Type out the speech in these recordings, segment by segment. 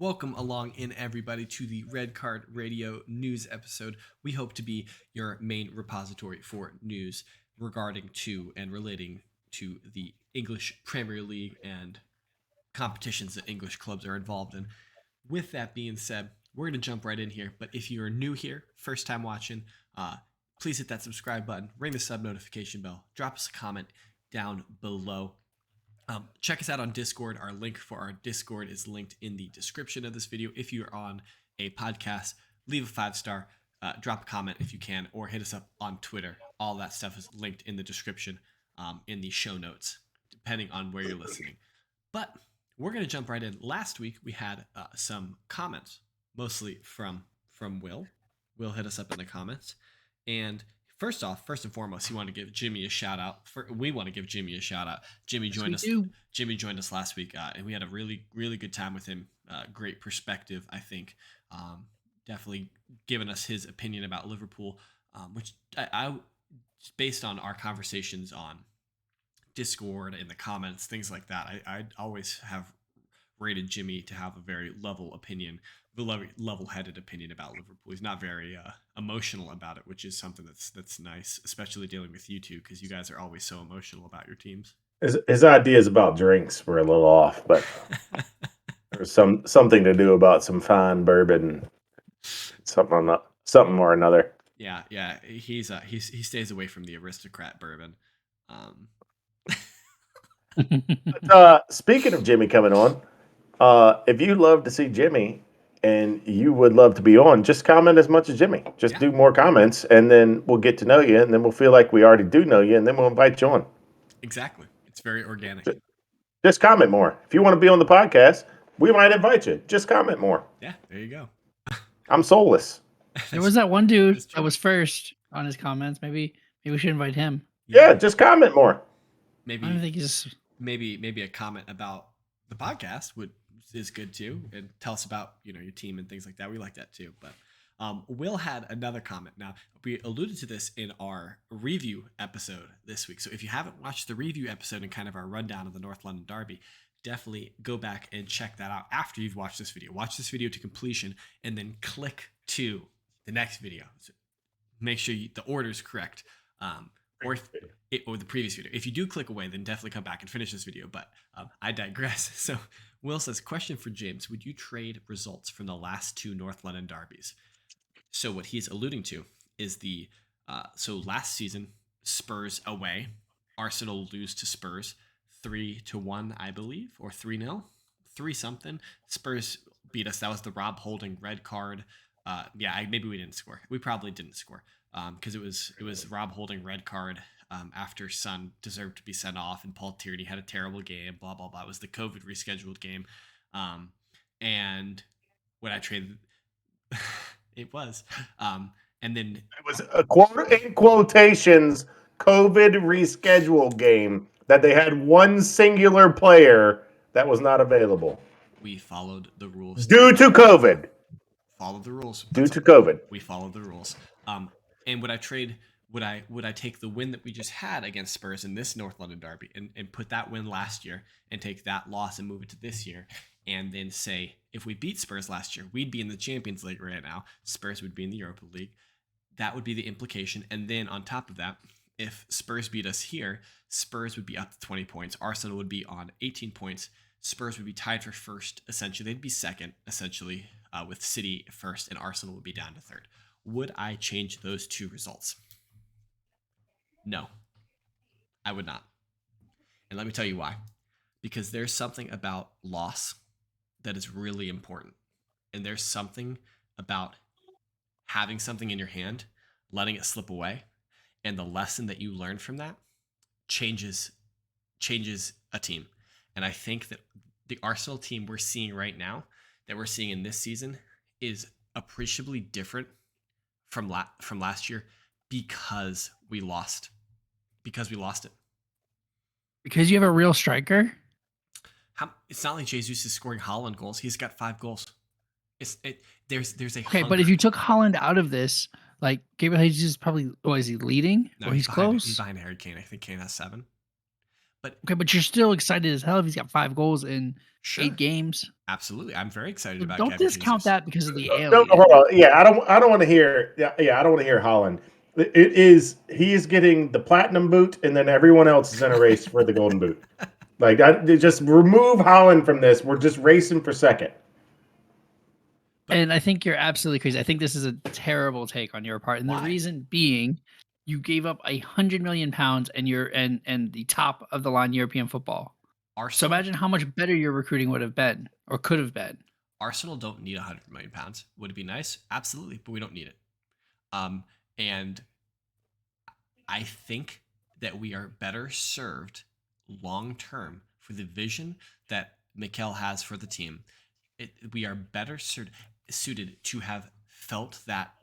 Welcome along in everybody to the Red Card Radio news episode. We hope to be your main repository for news regarding to and relating to the English Premier League and competitions that English clubs are involved in. With that being said, we're going to jump right in here. But if you're new here, first time watching, please hit that subscribe button, ring the sub notification bell, drop us a comment down below. Check us out on Discord. Our link for our Discord is linked in the description of this video. If you're on a podcast, leave a 5-star, drop a comment if you can, or hit us up on Twitter. All that stuff is linked in the description in the show notes, depending on where you're listening. But we're going to jump right in. Last week, we had some comments, mostly from Will. Will hit us up in the comments. And first and foremost, he wanted to give Jimmy a shout out. We want to give Jimmy a shout out. Jimmy joined us. Jimmy joined us last week, and we had a really, really good time with him. Great perspective, I think. Definitely giving us his opinion about Liverpool, which I based on our conversations on Discord in the comments, things like that. I always have rated Jimmy to have a very level-headed opinion about Liverpool. He's not very emotional about it, which is something that's nice, especially dealing with you two, because you guys are always so emotional about your teams. His ideas about drinks were a little off, but there's something to do about some fine bourbon, something or another. Yeah. He stays away from the aristocrat bourbon. Speaking of Jimmy coming on, if you love to see Jimmy and you would love to be on, just comment as much as Jimmy. Just do more comments, and then we'll get to know you, and then we'll feel like we already do know you, and then we'll invite you on. Exactly. It's very organic. Just comment more. If you want to be on the podcast, we might invite you. Just comment more. Yeah, there you go. I'm soulless. There was that one dude that was first on his comments. Maybe we should invite him. Yeah, just comment more. Maybe I don't think he's maybe a comment about the podcast is good too, and tell us about your team and things like that. We like that too. But Will had another comment. Now, we alluded to this in our review episode this week. So if you haven't watched the review episode and kind of our rundown of the North London Derby, definitely go back and check that out after you've watched this video. Watch this video to completion and then click to the next video. So make sure the order is correct. Or the previous video. If you do click away, then definitely come back and finish this video. But I digress. So Will says, question for James. Would you trade results from the last two North London derbies? So what he's alluding to is so last season, Spurs away, Arsenal lose to Spurs 3-1, I believe, or 3-0, 3-something. Spurs beat us. That was the Rob Holding red card. Maybe we didn't score. We probably didn't score because it was Rob Holding red card after Son deserved to be sent off, and Paul Tierney had a terrible game. Blah blah blah. It was the COVID rescheduled game, and when I traded. It was. And then it was a in quotations COVID reschedule game that they had one singular player that was not available. We followed the rules. Due to COVID. Follow the rules. Due to COVID. We followed the rules. And would I trade would I take the win that we just had against Spurs in this North London derby and put that win last year and take that loss and move it to this year, and then say if we beat Spurs last year, we'd be in the Champions League right now. Spurs would be in the Europa League. That would be the implication. And then on top of that, if Spurs beat us here, Spurs would be up to 20 points. Arsenal would be on 18 points. Spurs would be tied for first, essentially. They'd be second, essentially, with City first, and Arsenal would be down to third. Would I change those two results? No, I would not. And let me tell you why. Because there's something about loss that is really important. And there's something about having something in your hand, letting it slip away, and the lesson that you learn from that changes a team. And I think that the Arsenal team we're seeing right now, that we're seeing in this season, is appreciably different from last year because we lost. Because we lost it. Because you have a real striker? It's not like Jesus is scoring Haaland goals. He's got 5 goals. There's a okay, hunger. But if you took Haaland out of this, like Gabriel Jesus is probably, is he leading? No, or he's close? He's behind Harry Kane. I think Kane has 7. But Okay, but you're still excited as hell if he's got 5 goals in sure, 8 games. absolutely, I'm very excited So about don't Gabby discount Jesus. that because of the No, alien. hold on. Yeah, I don't want to hear. Yeah, I don't want to hear Holland. It is he is getting the platinum boot, and then everyone else is in a race for the golden boot. Like that, just remove Holland from this. We're just racing for second. And I think you're absolutely crazy. I think this is a terrible take on your part. And the Why? reason being you gave up £100 million and you're and the top of the line European football. So Arsenal, imagine how much better your recruiting would have been or could have been. Arsenal don't need £100 million. Would it be nice? Absolutely, but we don't need it. And I think that we are better served long term for the vision that Mikel has for the team. We are better suited to have felt that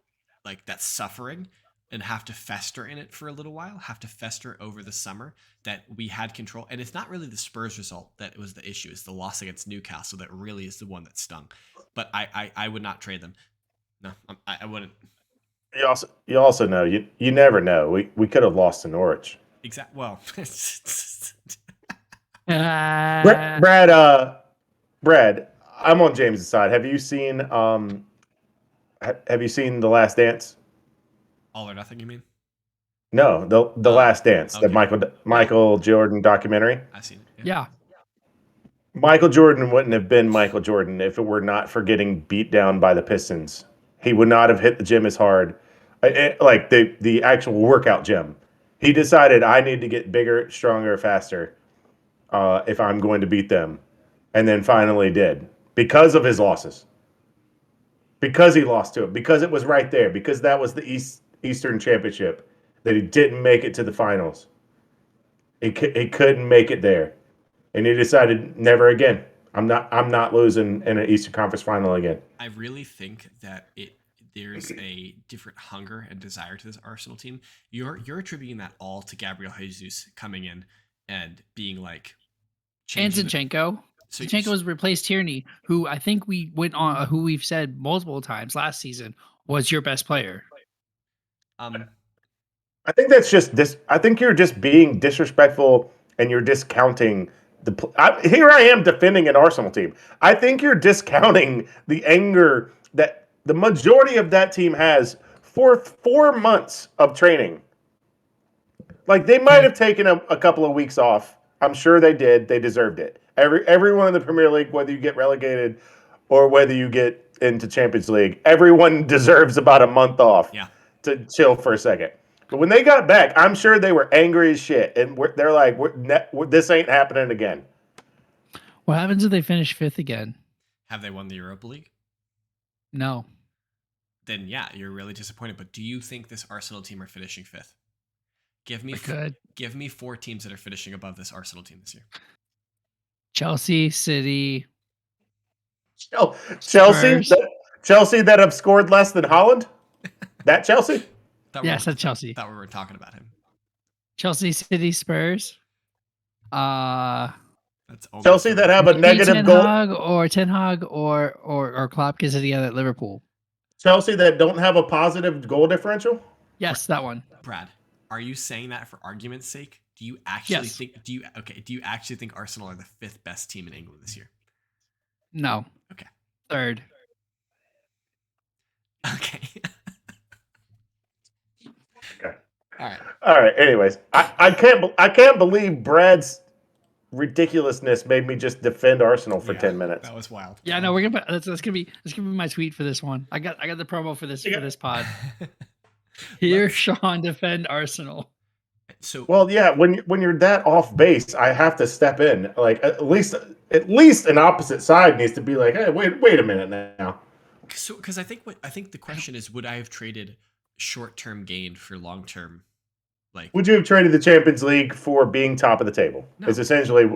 like that suffering and have to fester in it for a little while, have to fester over the summer that we had control. And it's not really the Spurs result that was the issue. It's the loss against Newcastle that really is the one that stung. But I would not trade them. No, I wouldn't. You also know you never know. We could have lost to Norwich. Exactly. Well, Brad, Brad, I'm on James's side. Have you seen The Last Dance? all or nothing. You mean? No, the Oh, Last Dance, the okay. Michael Jordan documentary. I've seen it. Yeah. Michael Jordan wouldn't have been Michael Jordan if it were not for getting beat down by the Pistons. He would not have hit the gym as hard, like the actual workout gym. He decided I need to get bigger, stronger, faster if I'm going to beat them, and then finally did because of his losses. Because he lost to it, because it was right there, because that was the Eastern Championship that he didn't make it to the finals. He couldn't make it there, and he decided never again. I'm not losing in an Eastern Conference final again. I really think that there's a different hunger and desire to this Arsenal team. You're attributing that all to Gabriel Jesus coming in and being like And changing. Zinchenko. So Zinchenko has replaced Tierney, who I think we went on, who we've said multiple times last season was your best player. I think that's just this. I think you're just being disrespectful and you're discounting here I am defending an Arsenal team. I think you're discounting the anger that the majority of that team has for 4 months of training. Like they might have taken a couple of weeks off. I'm sure they did. They deserved it. Everyone in the Premier League, whether you get relegated or whether you get into Champions League, everyone deserves about a month off to chill for a second. But when they got back, I'm sure they were angry as shit, and they're like, "This ain't happening again." What happens if they finish 5th again? Have they won the Europa League? No. Then yeah, you're really disappointed. But do you think this Arsenal team are finishing 5th? Give me 4 teams that are finishing above this Arsenal team this year. Chelsea, City, Chelsea that have scored less than Holland. That Chelsea. Yes, that's Chelsea. Thought we were talking about him. Chelsea, City, Spurs. That's Chelsea that have a negative goal. Ten Hag or Klopp gets it together at Liverpool. Chelsea that don't have a positive goal differential. Yes, that one. Brad, are you saying that for argument's sake? Do you actually think? Do you actually think Arsenal are the 5th best team in England this year? No. Okay. 3rd. Okay. Okay. All right. Anyways, I can't believe Brad's ridiculousness made me just defend Arsenal for 10 minutes. That was wild. Yeah, no, we're gonna that's gonna be my tweet for this one. I got the promo for this pod. Hear Sean defend Arsenal. So well, yeah, when you're that off base, I have to step in. Like at least an opposite side needs to be like, hey, wait a minute now. So because I think the question is, would I have traded short-term gain for long-term? Like, would you have traded the Champions League for being top of the table? No. Is essentially.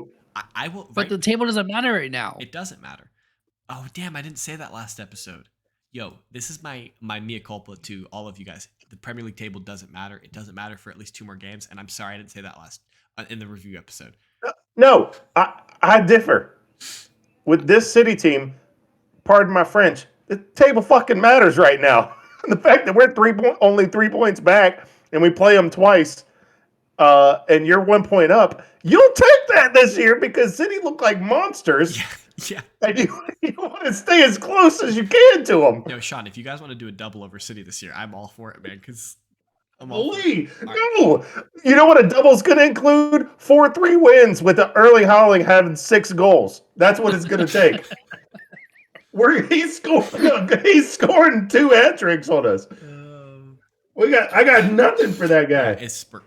I will. But the table doesn't matter right now. It doesn't matter. Oh damn! I didn't say that last episode. Yo, this is my mea culpa to all of you guys. The Premier League table doesn't matter. It doesn't matter for at least 2 more games. And I'm sorry I didn't say that last in the review episode. No, I differ. With this City team, pardon my French, the table fucking matters right now. The fact that we're only 3 points back and we play them twice and you're 1 point up, you'll take that this year because City look like monsters. Yeah. And you want to stay as close as you can to them. Yo, Sean, if you guys want to do a double over City this year, I'm all for it, man. Because Lee, no. You know what a double's going to include? 4-3 wins with the Erling Haaland having 6 goals. That's what it's going to take. He's scoring 2 hat tricks on us. I got nothing for that guy.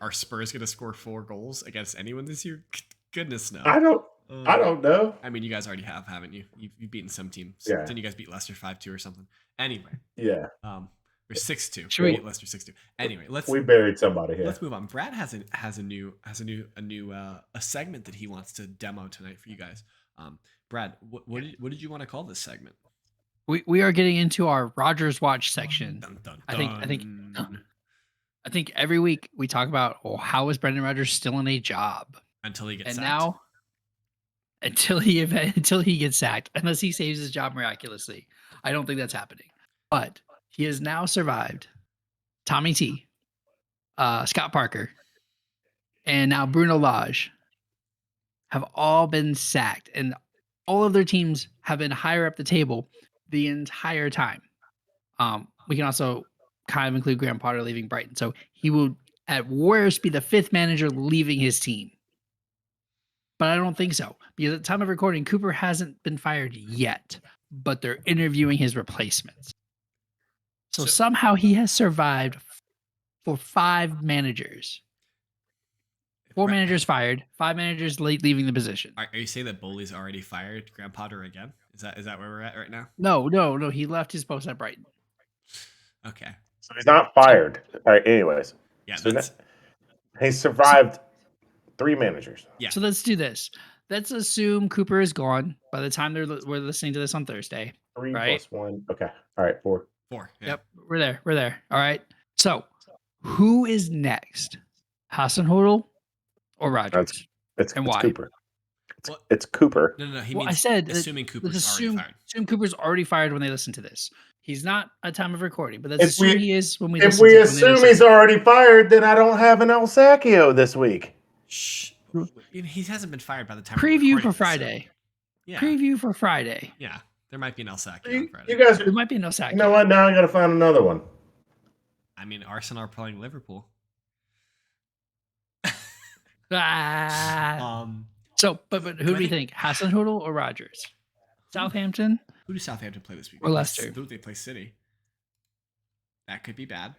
Are Spurs going to score 4 goals against anyone this year? Goodness no. I don't know. I mean, you guys already have, haven't you? You've beaten some teams. Yeah. Didn't you guys beat Leicester 5-2 or something? Anyway. Yeah. Or 6-2. Should we beat Leicester 6-2? Anyway, we buried somebody here. Let's move on. Brad has a new segment that he wants to demo tonight for you guys. Brad, what did you want to call this segment? We are getting into our Rodgers Watch section. Dun, dun, I think every week we talk about how is Brendan Rodgers still in a job until he gets and sacked. Now until he gets sacked, unless he saves his job miraculously. I don't think that's happening. But he has now survived Tommy T, Scott Parker, and now Bruno Lage have all been sacked, and all of their teams have been higher up the table the entire time. We can also kind of include Graham Potter leaving Brighton. So he will, at worst, be the 5th manager leaving his team. But I don't think so. Because at the time of recording, Cooper hasn't been fired yet. But they're interviewing his replacements. So somehow he has survived for 5 managers. 4 managers fired, 5 managers leaving the position. Are you saying that Bowley's already fired Graham Potter again? Is that where we're at right now? No. He left his post at Brighton. Okay. So he's not fired. All right. Anyways. Yeah. So he survived 3 managers. Yeah. So let's do this. Let's assume Cooper is gone by the time we're listening to this on Thursday. 3 right? plus 1. Okay. All right. 4. 4. Yeah. Yep. We're there. All right. So who is next? Hasenhüttl or Rodgers? It's why? Cooper. Well, it's Cooper. No. He Well, means I said assuming Cooper's already fired. Assume Cooper's already fired when they listen to this. He's not at time of recording, but let's If assume we- he is when we If listen we to assume he's already fired, then I don't have an El Sacchio this week. Shh. He hasn't been fired by the time. Preview we're for recording Friday. this, so- Yeah. Preview for Friday. Yeah. There might be an El Sacchio on Friday. You guys, There might be no sack. you know what? Now I got to find another one. I mean, Arsenal are playing Liverpool. Ah. So, but who do you think? Hasenhüttl or Rodgers? Southampton? Who do Southampton play this week? Or Leicester? They play City. That could be bad.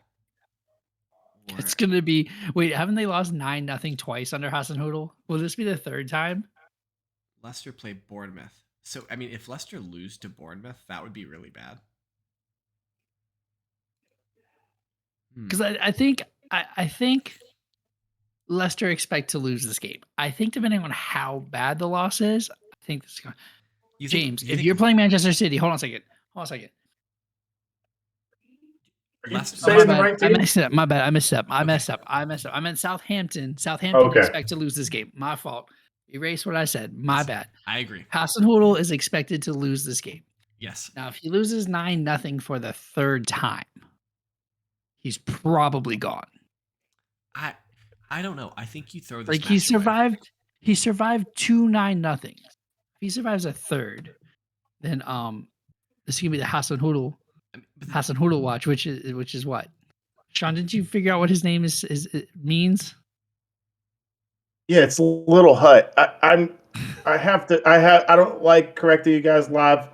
Or- It's gonna be. Wait, haven't they lost 9-0 twice under Hasenhüttl? Will this be the 3rd time? Leicester play Bournemouth. So, I mean, if Leicester lose to Bournemouth, that would be really bad. Because I think Leicester expect to lose this game. I think depending on how bad the loss is, I think this is going. James, if you're playing Manchester City, hold on a second. Saying the right team? I messed up. My bad. I messed up. I meant Southampton. Southampton Okay. expect to lose this game. My fault. Erase what I said. My bad. I agree. Hasenhüttl is expected to lose this game. Yes. Now, if he loses 9-0 for the 3rd time, he's probably gone. I don't know. I think you throw this. Like match he away. survived. He survived 2 9-0. If he survives a 3rd, then this is gonna be the Hasenhüttl watch, which is what? Sean, didn't you figure out what his name is it means? Yeah, it's Little Hut. I don't like correcting you guys live.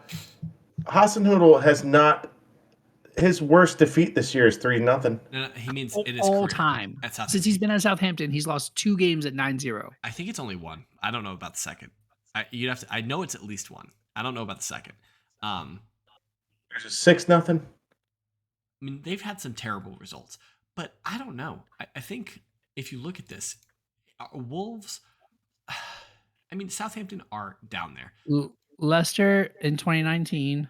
Hasenhüttl has not. His worst defeat this year is 3-0. No, he means it is all career time. at Southampton. Since he's been at Southampton, he's lost 2 games at 9-0. I think it's only 1. I don't know about the second. I know it's at least 1. I don't know about the second. There's a 6-0. I mean, they've had some terrible results, but I don't know. I think if you look at this, Wolves. I mean, Southampton are down there. Leicester in 2019,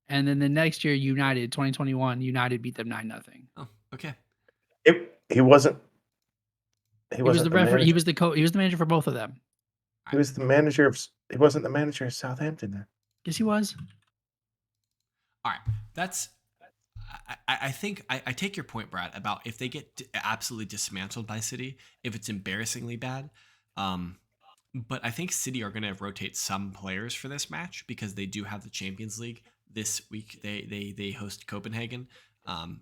and then the next year, United 2021. United beat them 9-0. Oh, okay. He wasn't. He was the referee. He was the manager for both of them. He was the manager of. He wasn't the manager of Southampton then. Yes, he was. All right. That's. I think I take your point, Brad, about if they get absolutely dismantled by City, if it's embarrassingly bad. But I think City are going to rotate some players for this match because they do have the Champions League this week. They host Copenhagen.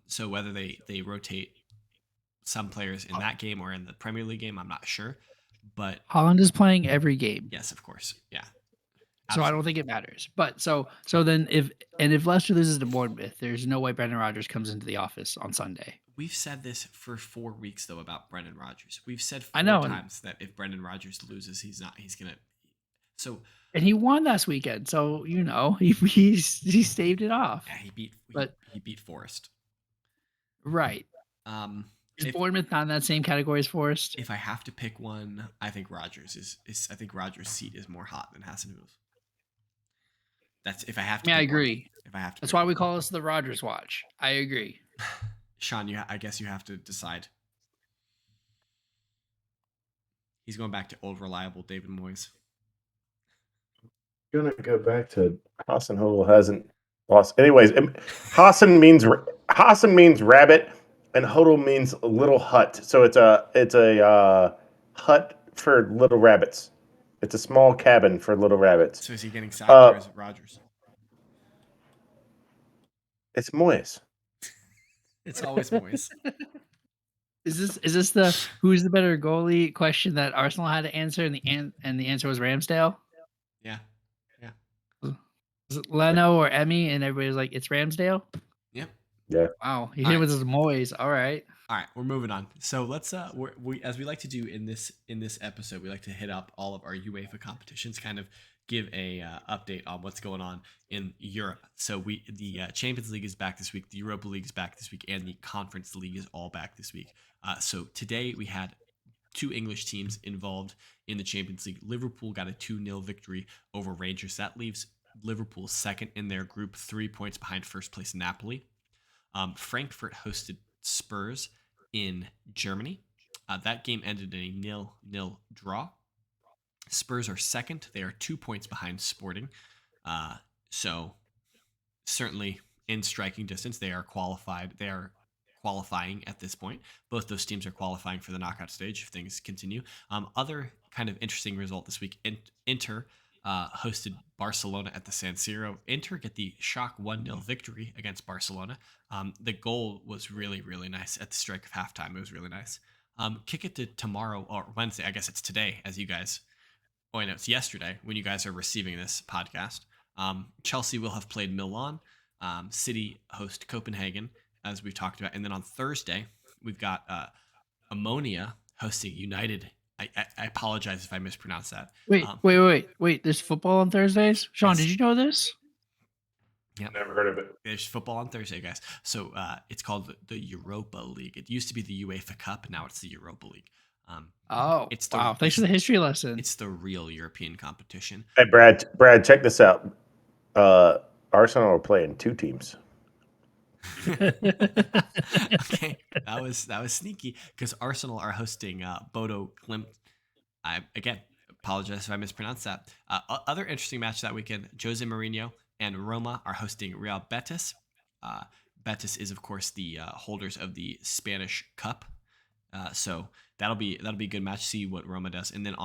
So whether they rotate some players in that game or in the Premier League game, I'm not sure. But Holland is playing every game. yes, of course. Yeah. So I don't think it matters. But so then if Leicester loses to Bournemouth, there's no way Brendan Rodgers comes into the office on Sunday. We've said this for 4 weeks though about Brendan Rodgers. We've said I know, times that if Brendan Rodgers loses, he's gonna. So and he won last weekend, so he staved it off. Yeah, he beat Forest. Right. Is Bournemouth not in that same category as Forest? If I have to pick one, I think Rodgers is. I think Rodgers' seat is more hot than Hasenhüttl's. That's if I have to. I agree. One, if I have to. That's why we call this the Rodgers Watch. I agree. Sean, I guess you have to decide. He's going back to old reliable David Moyes. Gonna go back to Hasenhüttl hasn't lost. Anyways, Hasen means rabbit, and Hodel means little hut. So it's a hut for little rabbits. It's a small cabin for little rabbits. So is he getting sacked or is it Rodgers? It's Moyes. It's always Moyes. Is this the who's the better goalie question that Arsenal had to answer, and the answer was Ramsdale? Yeah. Was it Leno or Emmy? And everybody was like, it's Ramsdale? Yep. Yeah. Wow. He hit it with his Moyes. All right. All right, we're moving on. So let's we as we like to do in this episode, we like to hit up all of our UEFA competitions, kind of give a update on what's going on in Europe. So the Champions League is back this week, the Europa League is back this week, and the Conference League is all back this week. So today we had 2 English teams involved in the Champions League. Liverpool got a 2-0 victory over Rangers. That leaves Liverpool second in their group, 3 points behind first place Napoli. Frankfurt hosted Spurs in Germany. That game ended in a 0-0 draw. Spurs are second. They are 2 points behind Sporting. So certainly in striking distance, they are qualified. They are qualifying at this point. Both those teams are qualifying for the knockout stage if things continue. Other kind of interesting result this week, Inter hosted Barcelona at the San Siro. Inter get the shock 1-0 victory against Barcelona. The goal was really, really nice at the strike of halftime. It was really nice. Kick it to tomorrow or Wednesday. I guess it's today as you guys... Oh, I know it's yesterday when you guys are receiving this podcast. Chelsea will have played Milan. City host Copenhagen, as we've talked about. And then on Thursday, we've got Ammonia hosting United. I apologize if I mispronounce that. Wait. There's football on Thursdays? Sean, Yes. Did you know this? Yeah, Never heard of it. There's football on Thursday, guys. So it's called the Europa League. It used to be the UEFA Cup. Now it's the Europa League. Wow. Thanks for the history lesson. It's the real European competition. Hey, Brad, check this out. Arsenal are playing 2 teams. Okay, that was sneaky because Arsenal are hosting Bodo Glimt. I again apologize if I mispronounced that. Other interesting match that weekend: Jose Mourinho and Roma are hosting Real Betis. Betis is of course the holders of the Spanish Cup, so that'll be a good match. See what Roma does, and then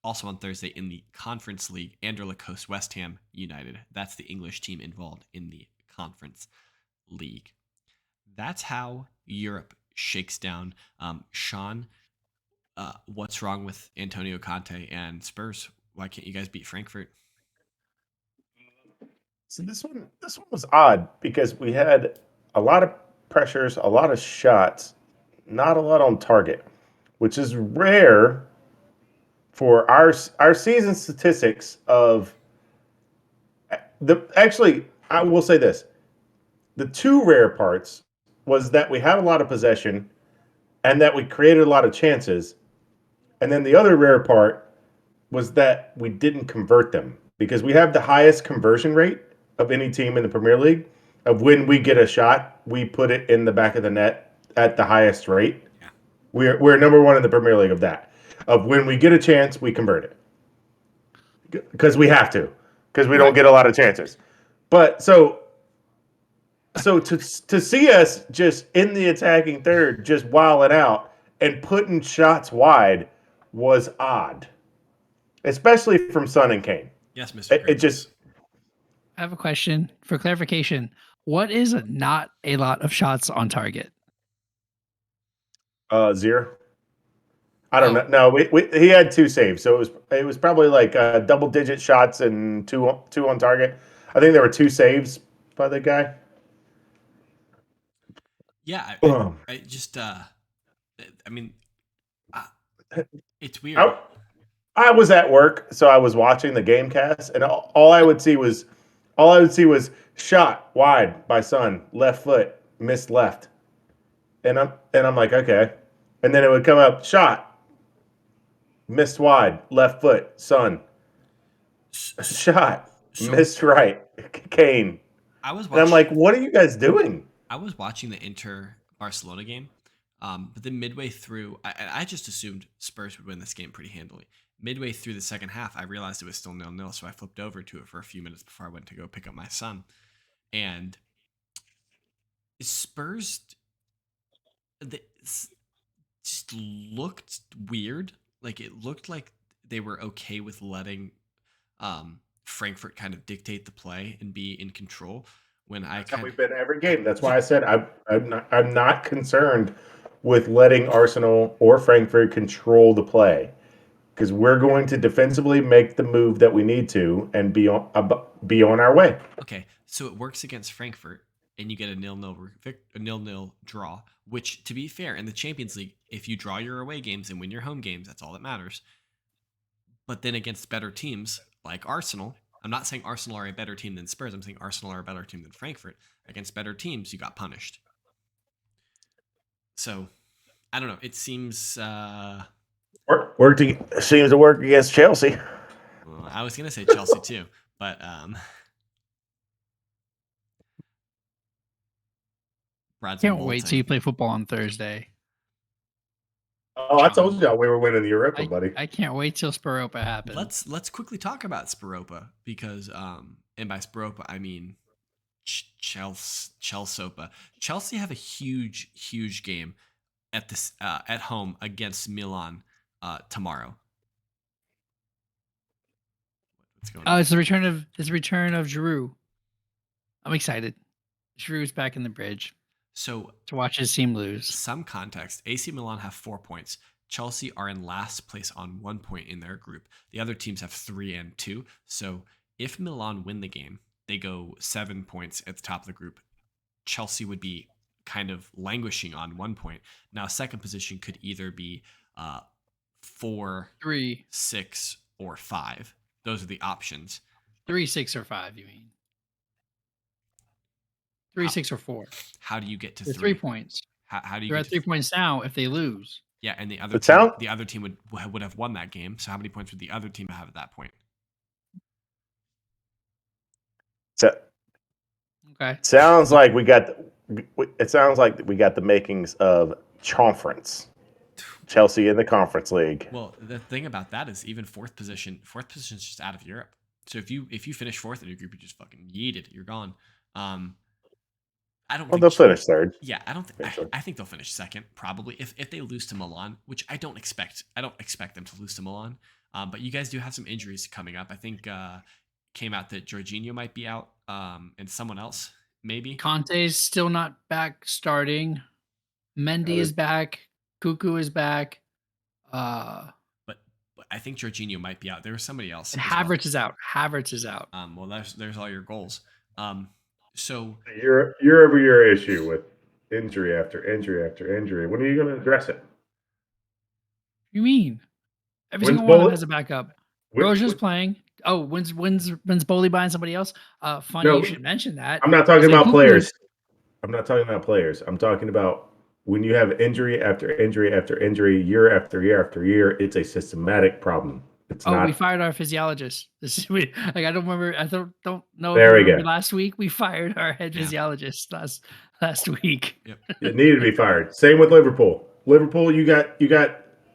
also on Thursday in the Conference League, Anderlecht hosts West Ham United. That's the English team involved in the Conference League. That's how Europe shakes down. Sean, what's wrong with Antonio Conte and Spurs? Why can't you guys beat Frankfurt? So this one was odd because we had a lot of pressures, a lot of shots, not a lot on target, which is rare for our season statistics of actually, I will say this. The 2 rare parts was that we had a lot of possession and that we created a lot of chances. And then the other rare part was that we didn't convert them because we have the highest conversion rate of any team in the Premier League. Of when we get a shot, we put it in the back of the net at the highest rate. Yeah. We're number 1 in the Premier League of that. Of when we get a chance, we convert it. Because we have to. Because we don't get a lot of chances. But so So to see us just in the attacking third, just wilding out and putting shots wide was odd, especially from Son and Kane. Yes, Mr. It just I have a question for clarification. What is not a lot of shots on target? 0. I don't Oh. know. No, he had 2 saves, so it was probably like double digit shots and two on target. I think there were 2 saves by the guy. Yeah, I just I mean, it's weird. I was at work, so I was watching the game cast, and all I would see was shot wide by Son, left foot, missed left, and I'm like, okay, and then it would come up shot, missed wide, left foot, Son, shot, missed right, Kane, and I'm like, what are you guys doing? I was watching the Inter Barcelona game, but then midway through, I just assumed Spurs would win this game pretty handily. Midway through the second half, I realized it was still 0-0, so I flipped over to it for a few minutes before I went to go pick up my son. And Spurs just looked weird. Like, it looked like they were okay with letting Frankfurt kind of dictate the play and be in control. That's how we've been every game. That's why I said I'm not concerned with letting Arsenal or Frankfurt control the play, because we're going to defensively make the move that we need to and be on our way. Okay, so it works against Frankfurt, and you get a 0-0 draw. Which, to be fair, in the Champions League, if you draw your away games and win your home games, that's all that matters. But then against better teams like Arsenal, I'm not saying Arsenal are a better team than Spurs. I'm saying Arsenal are a better team than Frankfurt. Against better teams, you got punished. So, I don't know. It seems seems to work against Chelsea. Well, I was gonna say Chelsea too, but Can't wait till you play football on Thursday. Oh, I told you we were winning the Europa, buddy. I can't wait till Sparopa happens. Let's quickly talk about Sparopa, because and by Sparopa I mean Chelsopa. Chelsea have a huge game at home against Milan tomorrow. What's going on? It's the return of Giroud. I'm excited. Giroud's back in the bridge. So to watch his team lose. Some context: AC Milan have 4 points. Chelsea are in last place on 1 point in their group. The other teams have 3 and 2. So if Milan win the game, they go 7 points at the top of the group. Chelsea would be kind of languishing on 1 point. Now, second position could either be 4, 3, 6, or 5. Those are the options. 3, 6, or 5, you mean? 3, 6, or 4. How do you get to 3 points? How do you? They're at 3 points now if they lose. Yeah, and the other team would have won that game. So how many points would the other team have at that point? So, okay. Sounds like we got the makings of conference. Chelsea in the Conference League. Well, the thing about that is even fourth position is just out of Europe. So if you finish fourth in your group, you just fucking yeeted. You're gone. I don't. Well, they'll finish third. Yeah, I don't. I think they'll finish second, probably. If they lose to Milan, which I don't expect. I don't expect them to lose to Milan. But you guys do have some injuries coming up. I think came out that Jorginho might be out, and someone else maybe. Conte's still not back starting. Mendy is back. Cuckoo is back. But I think Jorginho might be out. There was somebody else. And Havertz is out. Havertz is out. Well, there's all your goals. So your year-over-year issue with injury after injury after injury. When are you going to address it? What do you mean? Every single one of them has a backup. Rodger's playing. Oh, when's Bowley buying somebody else? Funny you should mention that. I'm not talking about players. I'm not talking about players. I'm talking about when you have injury after injury after injury, year after year after year. It's a systematic problem. It's not. We fired our physiologist. I don't remember. I don't know. There we go. Last week we fired our head physiologist last week. Yep. It needed to be fired. Same with Liverpool. Liverpool, you got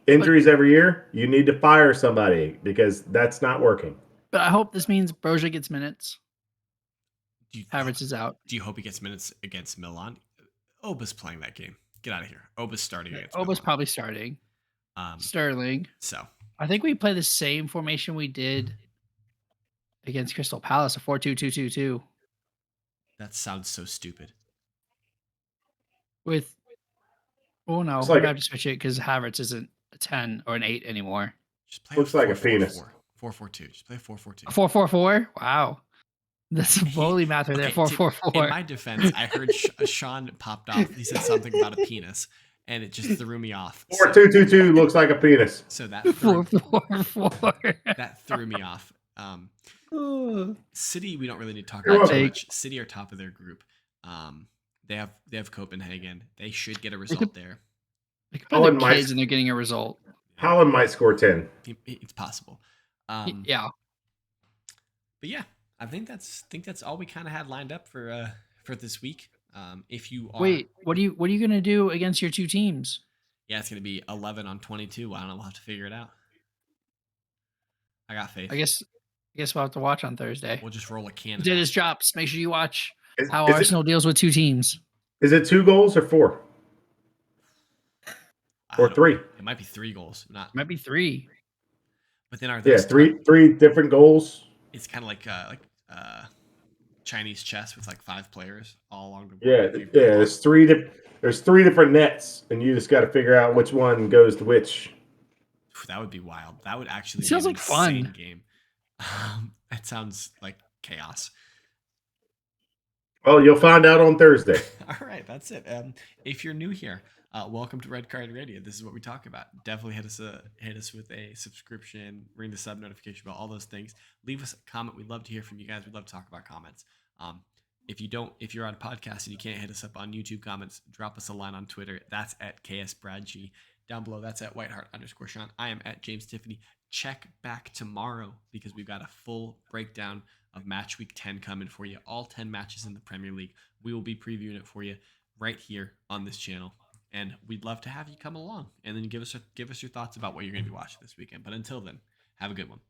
injuries every year. You need to fire somebody because that's not working. But I hope this means Broja gets minutes. Havertz is out. Do you hope he gets minutes against Milan? Oba's playing that game. Get out of here. Oba's starting against Oba's Milan. probably starting. Sterling. So I think we play the same formation we did against Crystal Palace, a 4-2-2-2-2. that sounds so stupid. With oh no, It's we like have to switch it because Havertz isn't a 10 or an 8 anymore. Just play Looks like a penis. 4-4-2. Just play 4-4-2. 4-4-4. Wow, that's a bowly math right there. Okay, 4-4-4. In my defense, I heard Sean popped off. He said something about a penis, and it just threw me off. 4-2-2-2 looks like a penis. So that threw, 4-4-4. that threw me off. City, we don't really need to talk You're about too welcome. much. City are top of their group. They have Copenhagen. They should get a result there. They could play Holland their might- kids and they're getting a result. Holland might score 10. It's possible. Yeah. But yeah, I think that's all we kind of had lined up for this week. If you are Wait, what are you gonna do against your two teams? yeah, it's gonna be 11 on 22. I don't know. We'll have to figure it out. I got faith. I guess we'll have to watch on Thursday. We'll just roll a can. Dennis drops. Make sure you watch Is, how is Arsenal deals with two teams. is it 2 goals or 4? Or 3? It might be 3 goals. Not. It might be 3. But then are Yeah, those three different goals. It's kind of like Chinese chess with like 5 players all along the board. Yeah, there's 3 different nets, and you just got to figure out which one goes to which. That would be wild. That would actually It sounds be an like fun. insane game. That sounds like chaos. Well, you'll find out on Thursday. All right, that's it. If you're new here, welcome to Red Card Radio. This is what we talk about. Definitely hit us with a subscription, ring the sub notification bell, all those things. Leave us a comment. We'd love to hear from you guys. We'd love to talk about comments. If you're on a podcast and you can't hit us up on YouTube comments, drop us a line on Twitter. That's at KSBradG. Down below, that's at Whiteheart_Sean. I am at James Tiffany. Check back tomorrow because we've got a full breakdown of match week 10 coming for you. All 10 matches in the Premier League. We will be previewing it for you right here on this channel. And we'd love to have you come along and then give us your thoughts about what you're going to be watching this weekend. But until then, have a good one.